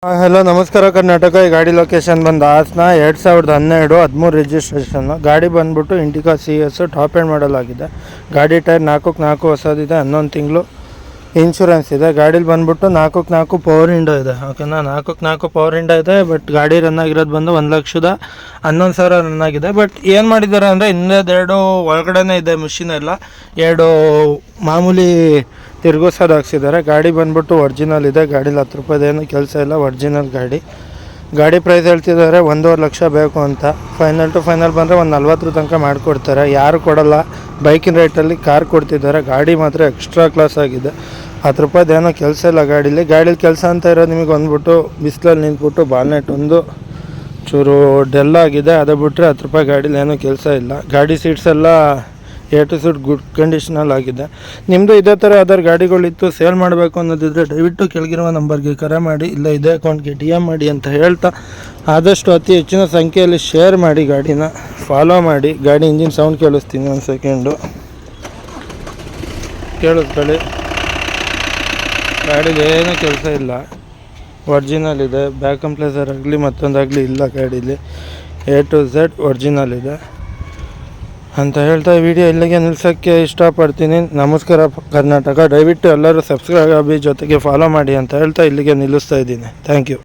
Hello ನಮಸ್ಕಾರ ಕರ್ನಾಟಕ. ಈ ಗಾಡಿ ಲೊಕೇಶನ್ ಬಂದು ಹಾಸನ, 2012 13 ರಿಜಿಸ್ಟ್ರೇಷನ್. ಗಾಡಿ ಬಂದ್ಬಿಟ್ಟು Indica CS top end model ಆಗಿದೆ. ಗಾಡಿ ಟೈರ್ 4 ಹೊಸದಿದೆ, 11 ತಿಂಗಳು ಇನ್ಶೂರೆನ್ಸ್ ಇದೆ. ಗಾಡೀಲಿ ಬಂದ್ಬಿಟ್ಟು 4 ಪವರ್ ವಿಂಡೋ ಇದೆ. ಓಕೆನಾ, 4 ಪವರ್ ವಿಂಡೋ ಇದೆ. ಬಟ್ ಗಾಡಿ ರನ್ ಆಗಿರೋದು ಬಂದು 1,11,000 ರನ್ ಆಗಿದೆ. ಬಟ್ ಏನು ಮಾಡಿದ್ದಾರೆ ಅಂದರೆ ಹಿಂದೆರಡು ಒಳಗಡೆನೇ ಇದೆ ಮಿಷಿನ್ ಎಲ್ಲ, 2 ಮಾಮೂಲಿ ತಿರುಗಿಸೋದು ಹಾಕ್ಸಿದ್ದಾರೆ. ಗಾಡಿ ಬಂದ್ಬಿಟ್ಟು ಒರಿಜಿನಲ್ ಇದೆ. ಗಾಡೀಲಿ 10 ರೂಪಾಯಿದೇನು ಕೆಲಸ ಇಲ್ಲ, ಒರಿಜಿನಲ್ ಗಾಡಿ ಪ್ರೈಸ್ ಹೇಳ್ತಿದ್ದಾರೆ 1.5 ಲಕ್ಷ ಬೇಕು ಅಂತ. ಫೈನಲ್ ಟು ಫೈನಲ್ ಬಂದರೆ ಒಂದು 40 ತನಕ ಮಾಡಿಕೊಡ್ತಾರೆ. ಯಾರು ಕೊಡಲ್ಲ, ಬೈಕಿನ ರೇಟಲ್ಲಿ ಕಾರ್ ಕೊಡ್ತಿದ್ದಾರೆ. ಗಾಡಿ ಮಾತ್ರ ಎಕ್ಸ್ಟ್ರಾ ಕ್ಲಾಸ್ ಆಗಿದೆ. 10 ರೂಪಾಯಿದೇನೋ ಕೆಲಸ ಇಲ್ಲ ಗಾಡೀಲಿ ಕೆಲಸ ಅಂತ ಇರೋದು ನಿಮಗೆ ಬಂದ್ಬಿಟ್ಟು ಬಿಸಿಲಲ್ಲಿ ನಿಂತ್ಬಿಟ್ಟು ಬಾಲ್ನೆಟ್ ಒಂದು ಚೂರು ಡೆಲ್ ಆಗಿದೆ. ಅದು ಬಿಟ್ಟರೆ 10 ರೂಪಾಯಿ ಗಾಡೀಲಿ ಏನೂ ಕೆಲಸ ಇಲ್ಲ. ಗಾಡಿ ಸೀಟ್ಸ್ ಎಲ್ಲ A to Z ಗುಡ್ ಕಂಡೀಷನಲ್ಲಿ ಆಗಿದೆ. ನಿಮ್ಮದು ಇದೇ ಥರ ಯಾವ್ದಾದ್ರು ಗಾಡಿಗಳಿತ್ತು ಸೇಲ್ ಮಾಡಬೇಕು ಅನ್ನೋದಿದ್ರೆ ದಯವಿಟ್ಟು ಕೆಳಗಿರುವ ನಂಬರ್ಗೆ ಕರೆ ಮಾಡಿ, ಇಲ್ಲ ಇದೇ ಅಕೌಂಟ್ಗೆ DM ಮಾಡಿ ಅಂತ ಹೇಳ್ತಾ, ಆದಷ್ಟು ಅತಿ ಹೆಚ್ಚಿನ ಸಂಖ್ಯೆಯಲ್ಲಿ ಶೇರ್ ಮಾಡಿ, ಗಾಡಿನ ಫಾಲೋ ಮಾಡಿ. ಗಾಡಿ ಇಂಜಿನ್ ಸೌಂಡ್ ಕೇಳಿಸ್ತೀನಿ, ಒಂದು ಸೆಕೆಂಡು ಕೇಳಿಸ್ಕೊಳ್ಳಿ. ಗಾಡೀಲಿ ಏನೂ ಕೆಲಸ ಇಲ್ಲ, ಒರಿಜಿನಲ್ ಇದೆ. ಬ್ಯಾಕ್ ಕಂಪ್ಲೇಸರ್ ಆಗಲಿ ಮತ್ತೊಂದಾಗಲಿ ಇಲ್ಲ ಗಾಡೀಲಿ. A to Z ಒರಿಜಿನಲ್ ಇದೆ ಅಂತ ಹೇಳ್ತಾ ವಿಡಿಯೋ ಇಲ್ಲಿಗೆ ನಿಲ್ಸೋಕ್ಕೆ ಇಷ್ಟಪಡ್ತೀನಿ. ನಮಸ್ಕಾರ ಕರ್ನಾಟಕ. ದಯವಿಟ್ಟು ಎಲ್ಲರೂ ಸಬ್ಸ್ಕ್ರೈಬ್ ಆಗಿ ಜೊತೆಗೆ ಫಾಲೋ ಮಾಡಿ ಅಂತ ಹೇಳ್ತಾ ಇಲ್ಲಿಗೆ ನಿಲ್ಲಿಸ್ತಾ ಇದ್ದೀನಿ. Thank you.